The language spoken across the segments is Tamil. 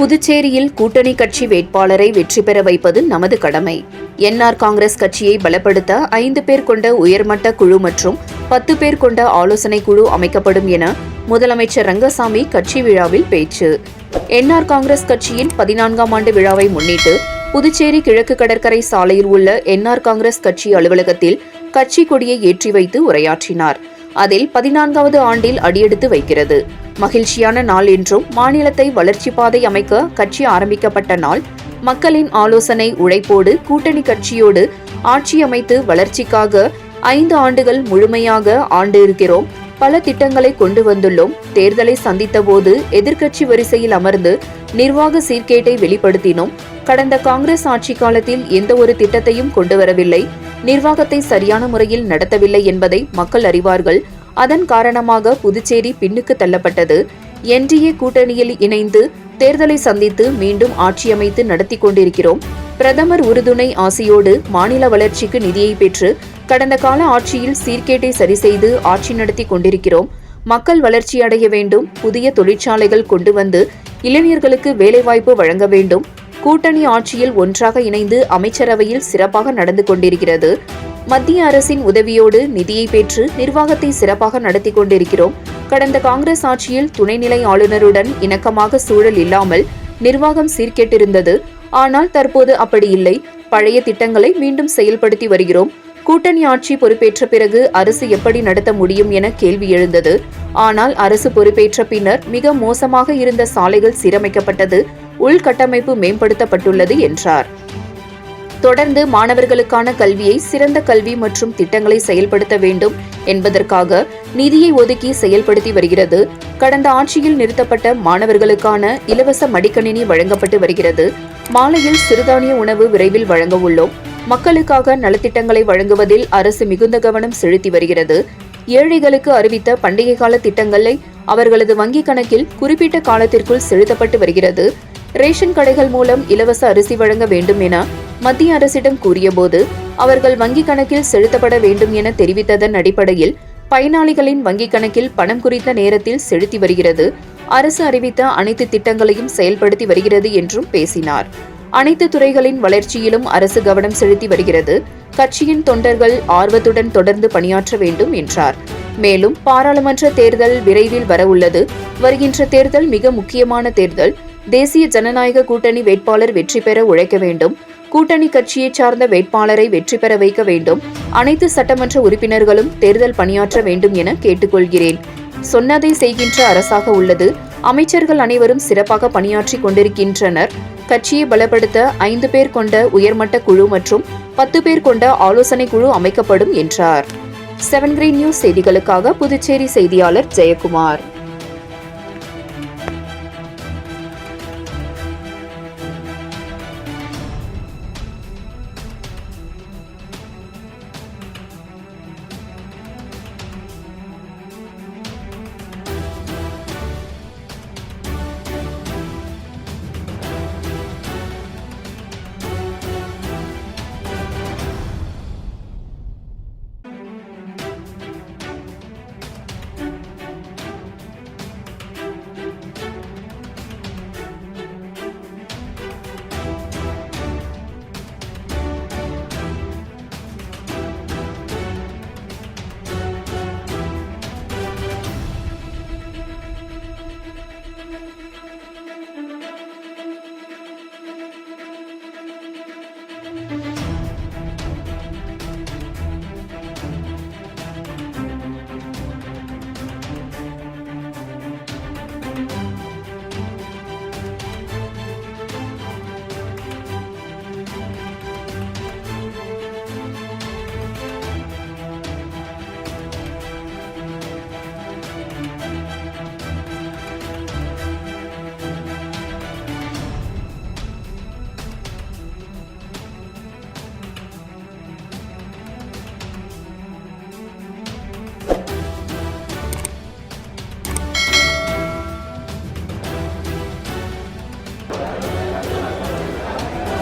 புதுச்சேரியில் கூட்டணி கட்சி வேட்பாளரை வெற்றி பெற வைப்பது நமது கடமை. என்ஆர் காங்கிரஸ் கட்சியை பலப்படுத்த 5 பேர் கொண்ட உயர்மட்ட குழு மற்றும் 10 பேர் கொண்ட ஆலோசனை குழு அமைக்கப்படும் என முதலமைச்சர் ரங்கசாமி கட்சி விழாவில் பேச்சு. என்ஆர் காங்கிரஸ் கட்சியின் 14ஆம் ஆண்டு விழாவை முன்னிட்டு புதுச்சேரி கிழக்கு கடற்கரை சாலையில் உள்ள என்ஆர் காங்கிரஸ் கட்சி அலுவலகத்தில் கட்சி கொடியை ஏற்றி வைத்து உரையாற்றினார். அதில் 14வது ஆண்டில் அடியெடுத்து வைக்கிறது. மகிழ்ச்சியான நாள் என்றும் மாநிலத்தை வளர்ச்சி பாதை அமைக்க கட்சி ஆரம்பிக்கப்பட்ட நாள், மக்களின் ஆலோசனை உழைப்போடு கூட்டணி கட்சியோடு ஆட்சி அமைத்து வளர்ச்சிக்காக 5 ஆண்டுகள் முழுமையாக ஆண்டு இருக்கிறோம். பல திட்டங்களை கொண்டு வந்துள்ளோம். தேர்தலை சந்தித்த போது எதிர்க்கட்சி வரிசையில் அமர்ந்து நிர்வாக சீர்கேட்டை வெளிப்படுத்தினோம். கடந்த காங்கிரஸ் ஆட்சி காலத்தில் எந்த ஒரு திட்டத்தையும் கொண்டு வரவில்லை, நிர்வாகத்தை சரியான முறையில் நடத்தவில்லை என்பதை மக்கள் அறிவார்கள். அதன் காரணமாக புதுச்சேரி பின்னுக்கு தள்ளப்பட்டது. என்டிஏ கூட்டணியில் இணைந்து தேர்தலை சந்தித்து மீண்டும் ஆட்சி அமைத்து நடத்தி கொண்டிருக்கிறோம். பிரதமர் உறுதுணை ஆசையோடு மாநில வளர்ச்சிக்கு நிதியை பெற்று கடந்த கால ஆட்சியில் சீர்கேட்டை சரி செய்து ஆட்சி நடத்தி கொண்டிருக்கிறோம். மக்கள் வளர்ச்சி அடைய வேண்டும். புதிய தொழிற்சாலைகள் கொண்டு வந்து இளைஞர்களுக்கு வேலைவாய்ப்பு வழங்க வேண்டும். கூட்டணி ஆட்சியில் ஒன்றாக இணைந்து அமைச்சரவையில் சிறப்பாக நடந்து கொண்டிருக்கிறது. மத்திய அரசின் உதவியோடு நிதியை பெற்று நிர்வாகத்தை சிறப்பாக நடத்தி கொண்டிருக்கிறோம். கடந்த காங்கிரஸ் ஆட்சியில் துணைநிலை ஆளுநருடன் இணக்கமாக சூழல் இல்லாமல் நிர்வாகம் சீர்கேட்டிருந்தது. ஆனால் தற்போது அப்படி இல்லை. பழைய திட்டங்களை மீண்டும் செயல்படுத்தி வருகிறோம். கூட்டணி ஆட்சி பொறுப்பேற்ற பிறகு அரசு எப்படி நடத்த முடியும் என கேள்வி எழுந்தது. ஆனால் அரசு பொறுப்பேற்ற பின்னர் மிக மோசமாக இருந்த சாலைகள் சீரமைக்கப்பட்டது, உள்கட்டமைப்பு மேம்படுத்தப்பட்டுள்ளது என்றார். தொடர்ந்து மாணவர்களுக்கான கல்வியை சிறந்த கல்வி மற்றும் திட்டங்களை செயல்படுத்த வேண்டும் என்பதற்காக நிதியை ஒதுக்கி செயல்படுத்தி வருகிறது. கடந்த ஆட்சியில் நிறுத்தப்பட்ட மாணவர்களுக்கான இலவச மடிக்கணினி வழங்கப்பட்டு வருகிறது. மாலையில் சிறுதானிய உணவு விரைவில் வழங்க உள்ளோம். மக்களுக்காக நலத்திட்டங்களை வழங்குவதில் அரசு மிகுந்த கவனம் செலுத்தி வருகிறது. ஏழைகளுக்கு அறிவித்த பண்டிகை கால திட்டங்களை அவர்களது வங்கிக் கணக்கில் குறிப்பிட்ட காலத்திற்குள் செலுத்தப்பட்டு வருகிறது. ரேஷன் கடைகள் மூலம் இலவச அரிசி வழங்க வேண்டும் என மத்திய அரசிடம் கூறியபோது அவர்கள் வங்கிக் கணக்கில் செலுத்தப்பட வேண்டும் என தெரிவித்ததன் அடிப்படையில் பயனாளிகளின் வங்கிக் கணக்கில் பணம் குறித்த நேரத்தில் செலுத்தி வருகிறது. அரசு அறிவித்த அனைத்து திட்டங்களையும் செயல்படுத்தி வருகிறது என்றும் பேசினார். அனைத்து துறைகளின் வளர்ச்சியிலும் அரசு கவனம் செலுத்தி வருகிறது. கட்சியின் தொண்டர்கள் ஆர்வத்துடன் தொடர்ந்து பணியாற்ற வேண்டும் என்றார். மேலும் பாராளுமன்ற தேர்தல் விரைவில் வரவுள்ளது. வருகின்ற தேர்தல் மிக முக்கியமான தேர்தல். தேசிய ஜனநாயக கூட்டணி வேட்பாளர் வெற்றி பெற உழைக்க வேண்டும். கூட்டணி கட்சியை சார்ந்த வேட்பாளரை வெற்றி பெற வைக்க வேண்டும். அனைத்து சட்டமன்ற உறுப்பினர்களும் தேர்தல் பணியாற்ற வேண்டும் என கேட்டுக்கொள்கிறேன். சொன்னதை செய்கின்ற அரசாக உள்ளது. அமைச்சர்கள் அனைவரும் சிறப்பாக பணியாற்றி கொண்டிருக்கின்றனர். கட்சியை பலப்படுத்த 5 பேர் கொண்ட உயர்மட்ட குழு மற்றும் 10 பேர் கொண்ட ஆலோசனை குழு அமைக்கப்படும் என்றார். 7 கிரீன் நியூஸ் செய்திகளுக்காக புதுச்சேரி செய்தியாளர் ஜெயக்குமார்.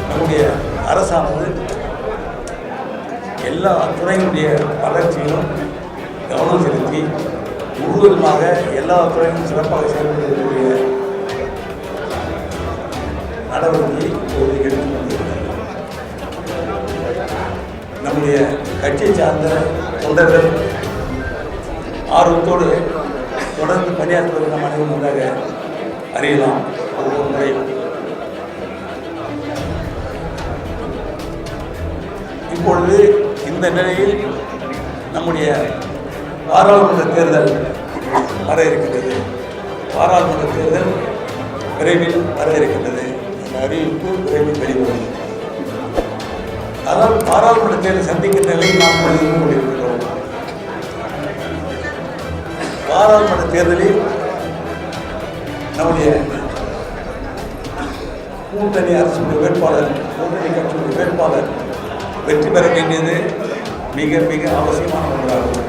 நம்முடைய அரசானது எல்லா துறையினுடைய வளர்ச்சியிலும் கவனம் செலுத்தி முழுவதுமாக எல்லா துறையிலும் சிறப்பாக செயல்படுத்தக்கூடிய நடவடிக்கையை இப்போது எடுத்து கொண்டிருக்கிறது. நம்முடைய கட்சியை சார்ந்த தொண்டர்கள் ஆர்வத்தோடு தொடர்ந்து பணியாற்றுவதை நம் அனைவரும் நன்றாக அறியலாம். ஒவ்வொரு முறை இப்பொழுது இந்த நிலையில் நம்முடைய பாராளுமன்ற தேர்தல் வர இருக்கின்றது. பாராளுமன்ற தேர்தல் விரைவில் வர இருக்கின்றது. அந்த அறிவிப்பு விரைவில் வெளிவரும். அதாவது பாராளுமன்ற தேர்தல் சந்திக்கின்ற நிலையில் நாம் இருந்து கொண்டிருக்கிறோம். பாராளுமன்ற தேர்தலில் நம்முடைய கூட்டணி அரசுடைய வேட்பாளர், கூட்டணி கட்சியுடைய வேட்பாளர் வெற்றி பெற வேண்டியது மிக மிக அவசியமான ஒன்றாகும்.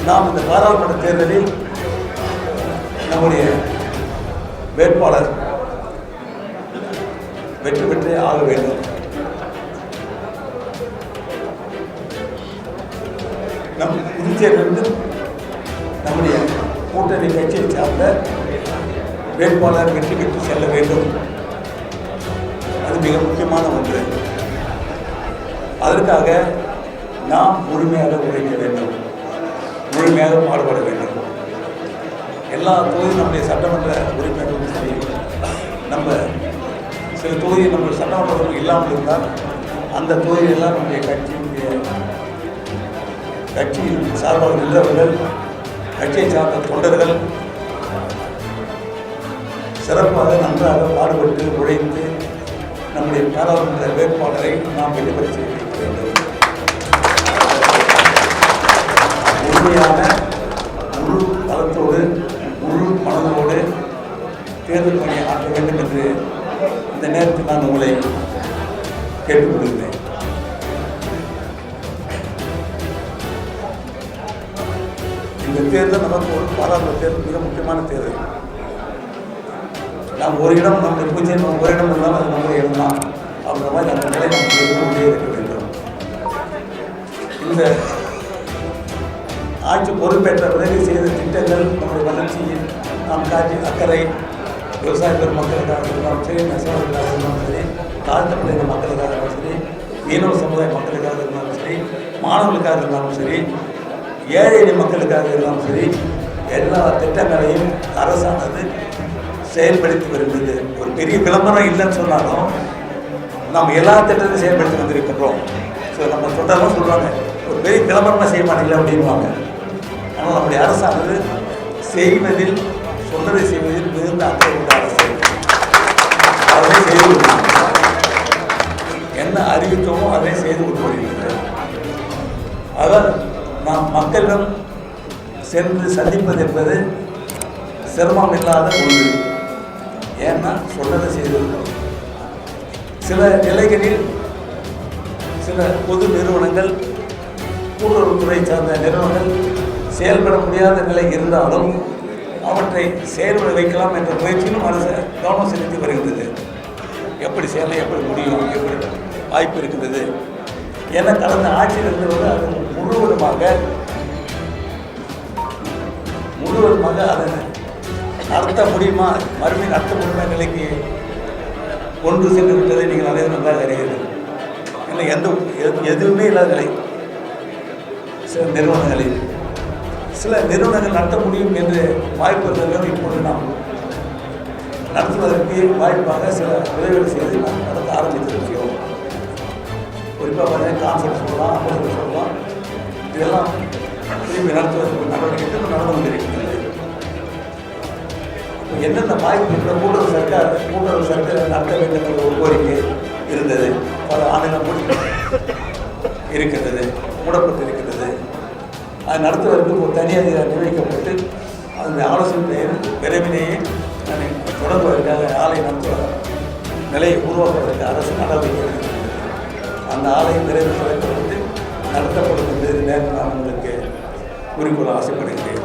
நாம் இந்த பாராளுமன்ற தேர்தலில் நம்முடைய வேட்பாளர் வெற்றி பெற்றே ஆக வேண்டும். நம் புதுச்சேரியிலிருந்து நம்முடைய கூட்டணி கட்சியை சார்ந்த வேட்பாளர் வெற்றி பெற்று செல்ல வேண்டும். அது மிக முக்கியமான ஒன்று. அதற்காக நாம் முழுமையாக உழைக்க வேண்டும், முழுமையாக பாடுபட வேண்டும். எல்லா தொகுதியும் நம்முடைய சட்டமன்ற உறுப்பினர்களும் சரி, நம்ம சில தொகுதி நம்ம சட்டமன்றம் இல்லாமல் இருந்தால் அந்த தொகுதியெல்லாம் நம்முடைய கட்சியின் சார்பாக நின்றவர்கள், கட்சியை சார்ந்த தொண்டர்கள் சிறப்பாக நன்றாக பாடுபட்டு உழைத்து நம்முடைய பாராளுமன்ற வேட்பாளரை நாம் வெற்றி செய்ய வேண்டும். உண்மையான முழு பலத்தோடு முழு மனதோடு தேர்தல் பணியை ஆற்ற வேண்டும் என்று இந்த நேரத்தில் நான் உங்களை கேட்டுக்கொள்கிறேன். இந்த தேர்தல் நமக்கு ஒரு பாராளுமன்ற தேர்தல் மிக முக்கியமான தேர்தல். நாம் ஒரு இடம் நம்முடைய பூஜை ஒரு இடம் இருந்தாலும் அது நம்முடைய இடம் தான். அப்படின்ற மாதிரி அந்த நிலை நமக்கு எதிர்கொண்டே இருக்க வேண்டும். இந்த ஆட்சி பொறுப்பேற்ற உதவி செய்த திட்டங்கள் நம்முடைய வளர்ச்சியில் நாம் காட்சி அக்கறை விவசாய பெருமக்களுக்காக இருந்தாலும் சரி, நெசவாளர்களுக்காக இருந்தாலும் சரி, தாழ்த்தப்பட்ட மக்களுக்காக இருந்தாலும் சரி, மீனவ சமுதாய மக்களுக்காக இருந்தாலும் சரி, மாணவர்களுக்காக இருந்தாலும் சரி, ஏழை எளிய மக்களுக்காக இருந்தாலும் சரி, எல்லா திட்டங்களையும் அரசானது செயல்படுத்தி வருகிறது. ஒரு பெரிய விளம்பரம் இல்லைன்னு சொன்னாலும் நம்ம எல்லா திட்டத்தையும் செயல்படுத்தி வந்திருக்கிறோம். ஸோ நம்ம தொட்டெல்லாம் சொல்லுவாங்க, ஒரு பெரிய விளம்பரமாக செய்ய மாட்டேங்கல அப்படின்வாங்க. ஆனால் நம்முடைய அரசானது செய்வதில், சொன்னதை செய்வதில் மிகுந்த அக்கறை கொண்ட அரசு. அதை செய்து என்ன அறிவித்தோமோ அதை செய்து கொண்டு வருகிறது. அதாவது நாம் மக்களிடம் சென்று சந்திப்பது என்பது சிரமம் இல்லாத ஒன்று. ஏன்னா சொன்னதை செய்திருக்கிறோம். சில நிலைகளில் சில பொது நிறுவனங்கள், கூட்டுறவுத்துறை சார்ந்த நிறுவனங்கள் செயல்பட முடியாத நிலை இருந்தாலும் அவற்றை செயல்பட வைக்கலாம் என்ற முயற்சியிலும் அரசு கவனம் செலுத்தி வருகிறது. எப்படி செய்யலாம், எப்படி முடியும், எப்படி வாய்ப்பு இருக்கிறது என கடந்த ஆட்சியில் இருந்தவர்கள் அது முழுவதுமாக அதை நடத்த முடியுமா, மறுபடியும் நடத்த முடியுமா நிலைக்கு கொண்டு சென்று விட்டதை நீங்கள் நிறைய நன்றாக அறிவீர்கள். ஏன்னா எதுவுமே இல்லாத நிலை சில நிறுவனங்கள் நடத்த முடியும் என்று வாய்ப்பு இருந்தவர்கள் இப்பொழுது நாம் நடத்துவதற்கு வாய்ப்பாக சில உதவிகள் செய்து நாம் நடத்த ஆரம்பித்திருக்கிறோம். குறிப்பாக பார்த்தீங்கன்னா கான்செப்ட் சொல்லலாம், அம்பது சொல்லலாம், இதெல்லாம் திரும்பி நடத்துவதற்கு நடவடிக்கைகள் நடந்து கொண்டிருக்கிறது. எந்தெந்த வாய்ப்பு கூட்டுறவு சர்க்கார் நடத்த வேண்டும் என்ற ஒரு கோரிக்கை இருந்தது. பல ஆண்டுகள் இருக்கிறது, மூடப்பட்டு இருக்கிறது. அதை நடத்துவதற்கு ஒரு தனி அதிகாரி நியமிக்கப்பட்டு அந்த ஆலோசனை விரைவிலேயே தொடங்குவதற்காக ஆலை நடத்துவ நிலையை உருவாக்குவதற்கு அரசு நடவடிக்கை எடுக்கிறது. அந்த ஆலையை விரைவில் திறக்கப்பட்டு நடத்தப்படும் என்று நேரம் நான் உங்களுக்கு குறிக்கோள் ஆசைப்படுகிறேன்.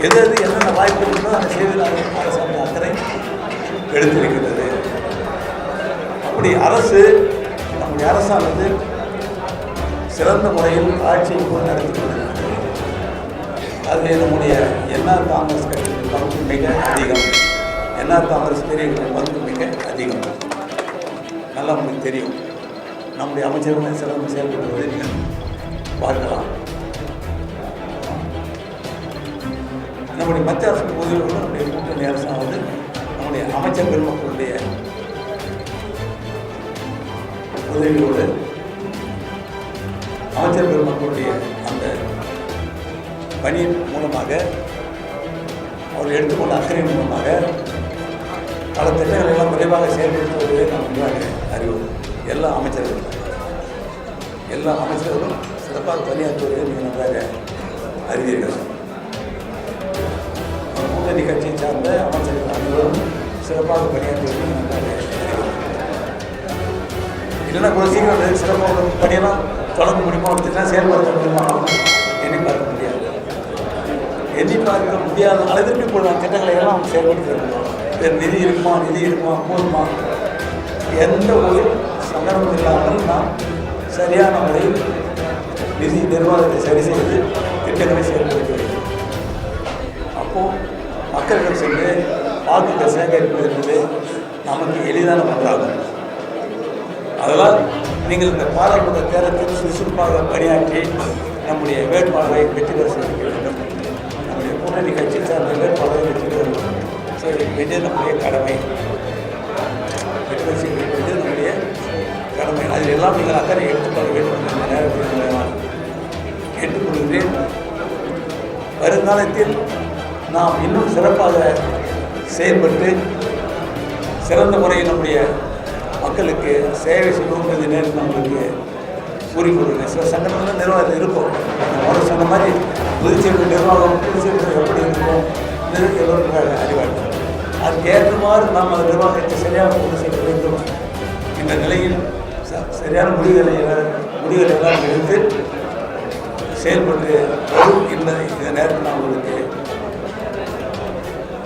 எது என்னென்ன வாய்ப்பு இருக்கிறதோ அதை செய்வதில் அரசாங்க அக்கறை எடுத்திருக்கிறது. அப்படி அரசு, நம்முடைய அரசானது சிறந்த முறையில் ஆட்சியை கூட நடத்தி கொண்டிருக்கிறது. அதில் நம்முடைய என்ஆர் காங்கிரஸ் கட்சியின் பங்கு மிக அதிகம். என்ஆர் காங்கிரஸ் பெரிய பங்கு மிக அதிகம். நல்லா உங்களுக்கு தெரியும். நம்முடைய அமைச்சர்கள் சிறந்து செயல்படுவதை நீங்கள் பார்க்கலாம். நம்முடைய மத்திய அரசு உதவியோடு நம்முடைய கூட்டணி அரசானது நம்முடைய அமைச்சர் பெருமக்களுடைய உதவியோடு அமைச்சர் பெருமக்களுடைய அந்த பணியின் மூலமாக அவர்கள் எடுத்துக்கொண்ட அக்கறையின் மூலமாக பல திட்டங்களை எல்லாம் விரைவாக செயல்படுத்துவதை நாம் முன்பாக அறிவோம். எல்லா அமைச்சர்களும் சிறப்பாக பணியாற்றுவதை நீங்கள் நன்றாக அறிவீர்கள். கூட்டணி கட்சியை சார்ந்த அமைச்சர்கள் அனைவரும் சிறப்பாக பணியாற்றுவதை நன்றாக அறிவோம். இல்லைன்னா கூட சீக்கிரம் சிறப்பாக பணியெல்லாம் தொடர்ந்து முடியுமா திட்டம் செயல்படுத்த முடியுமா எண்ணி பார்க்க முடியாது. எண்ணி பார்க்க முடியாத அளவிற்கு கூட திட்டங்களை எல்லாம் செயல்படுத்த நிதி இருக்குமா போதுமா எந்த ஒரு சங்கடமும் இல்லாமல் நாம் சரியான முறையில் நிதி நிர்வாகத்தை சரி செய்து திட்டங்களை செயல்படுத்த வேண்டும். அப்போது மக்களிடம் சென்று வாக்குகள் சேகரிப்பது என்பது நமக்கு எளிதான ஒன்றாகும். அதனால் நீங்கள் இந்த பாராளுமன்ற தேர்தலில் சுறுசுறுப்பாக பணியாற்றி நம்முடைய வேட்பாளரை வெற்றி பெற செய்ய வேண்டும். நம்முடைய கூட்டணி கட்சி சார்ந்த வேட்பாளரை வெற்றி பெற வேண்டியது நம்முடைய கடமை. வெற்றி பெற செய்ய வேண்டியது நம்முடைய கடமை. அதில் எல்லாம் நீங்கள் அக்கறை எடுத்துக்கொள்ள வேண்டும் என்ற நேரத்தில் நான் கேட்டுக்கொள்கிறேன். வருங்காலத்தில் நாம் இன்னும் சிறப்பாக செயல்பட்டு சிறந்த முறையில் நம்முடைய மக்களுக்கு சேவை செய்வோம் என்ற நேரத்தில் நம்மளுக்கு கூறிக்கொள்கிறேன். சில சங்கடங்கள் நிர்வாகத்தில் இருக்கும். முதல் சொன்ன மாதிரி புதுச்சேரி நிர்வாகம் புதுச்சேரி எப்படி இருக்கும் எல்லோரும் அறிவார்கள். அதுக்கு ஏற்றமாறு நாம் அந்த நிர்வாகத்தை சரியாக கொண்டு செல்ல வேண்டும். இந்த நிலையில் சரியான முடிவுகளை எல்லாம் எடுத்து செயல்பட்டு வரும் என்பதை இந்த நேரத்தில் நான் உங்களுக்கு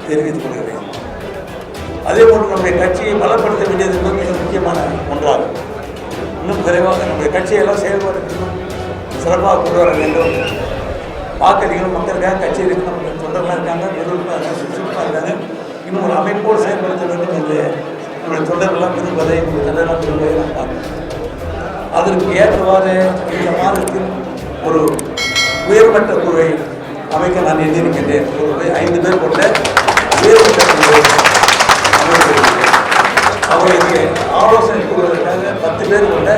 தெரிவித்துக் கொள்கிறேன். அதே போன்று நம்முடைய கட்சியை பலப்படுத்த வேண்டியது மிக முக்கியமான ஒன்றாகும். இன்னும் விரைவாக நம்முடைய கட்சியெல்லாம் செயல்பாடு சிறப்பாக கொண்டு வர வேண்டும். வாக்களிகளும் மக்களுக்காக கட்சி இருக்கு, நமக்கு தொண்டர்களாக இருக்காங்க, நிறுவனமாக சுறுசுறுப்பாக இருக்காங்க. இன்னும் ஒரு அமைப்போடு செயல்படுத்த வேண்டும் என்று நம்முடைய தொண்டர்கள்லாம் விரும்புவதை நம்முடைய தொண்டர்களாக விரும்புவதை நான் பார்க்கிறேன். அதற்கு ஏற்றவாறு இந்த மாதத்தில் ஒரு உயர்மட்ட குழுவை அமைக்க நான் எண்ணியிருக்கின்றேன். ஒரு 5 பேர் கொண்ட உயர்மட்ட குழுவை அவர்களுக்கு ஆலோசனை கூறுவதற்காக 10 பேர் கொண்ட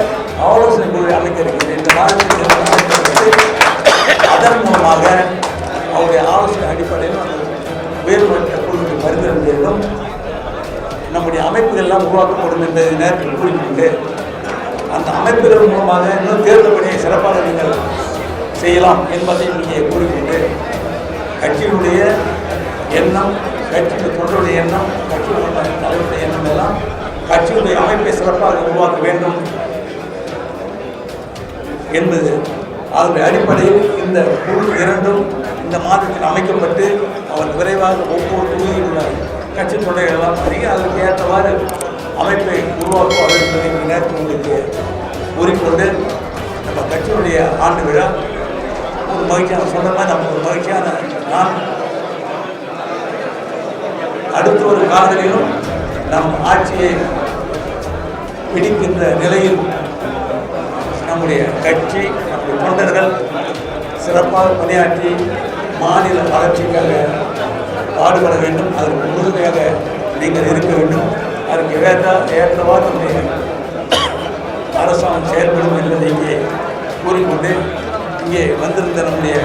ஆலோசனை குழுவை அமைக்க இருக்கின்றேன். இந்த மாதத்தில் அதன் மூலமாக அவருடைய ஆலோசனை அடிப்படையில் உயர்மட்ட குழுவுக்கு பரிந்துரை வேண்டும். நம்முடைய அமைப்புகள் எல்லாம் உருவாக்கப்படும் என்பதை நேரத்தில் கூறிக்கொண்டு அந்த அமைப்புகள் மூலமாக இன்னும் தேர்தல் பணியை சிறப்பாக நீங்கள் செய்யலாம் என்பதை இங்கே கூறிக்கொண்டு கட்சியினுடைய எண்ணம், கட்சியின் தொண்டருடைய எண்ணம், கட்சியுடைய தலைவருடைய எண்ணம் எல்லாம் கட்சியுடைய அமைப்பை சிறப்பாக உருவாக்க வேண்டும் என்பது அதனுடைய அடிப்படையில் இந்த குழு இரண்டும் இந்த மாதத்தில் அமைக்கப்பட்டு அவர் விரைவாக ஒவ்வொரு தொகுதியில் உள்ள கட்சி தொண்டர்களெல்லாம் அதிக அதற்கு ஏற்றவாறு அமைப்பை உருவாக்குவார்கள் என்பதை இந்த நேரத்தில் உங்களுக்கு கூறிக்கொண்டு நம்ம கட்சியினுடைய ஆண்டு விழா ஒரு மகிழ்ச்சியான சொந்தமாக நமக்கு ஒரு மகிழ்ச்சியான நான் அடுத்த ஒரு காலங்களிலும் நம் ஆட்சியை பிடிக்கின்ற நிலையில் நம்முடைய கட்சி, நம்முடைய தொண்டர்கள் சிறப்பாக பணியாற்றி மாநில வளர்ச்சிக்காக பாடுபட வேண்டும். அதற்கு உறுதுணையாக நீங்கள் இருக்க வேண்டும். அதற்கு ஏற்றவாறு நம்முடைய அரசாங்கம் செயல்படும் என்பதை இங்கே கூறிக்கொண்டு இங்கே வந்திருந்த நம்முடைய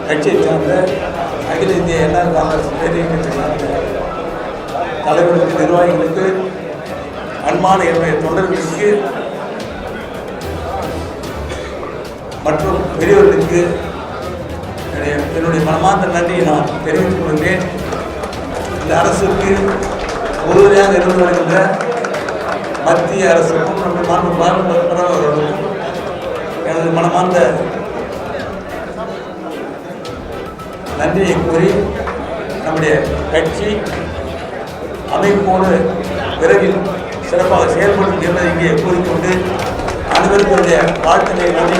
கட்சியை சார்ந்த அகில இந்திய என்ஆர் காங்கிரஸ் பெரிய கட்சி சார்ந்த தலைவர்களுக்கு, நிர்வாகிகளுக்கு, அன்பான என்னுடைய தொண்டர்களுக்கு மற்றும் பெரியவர்களுக்கு என்னுடைய மனமார்ந்த நன்றியை நான் தெரிவித்துக் கொள்கிறேன். இந்த அரசுக்கு உறுதுணையாக இருந்து வருகின்ற மத்திய அரசுக்கும் நம்முடைய பிரதமர்களுக்கும் எனது மனமார்ந்த நன்றியை கூறி நம்முடைய கட்சி அமைப்போடு விரைவில் சிறப்பாக செயல்படும் என்பதை இங்கே கூறிக்கொண்டு அனைவருக்கும் வாழ்த்துக்களை நன்றி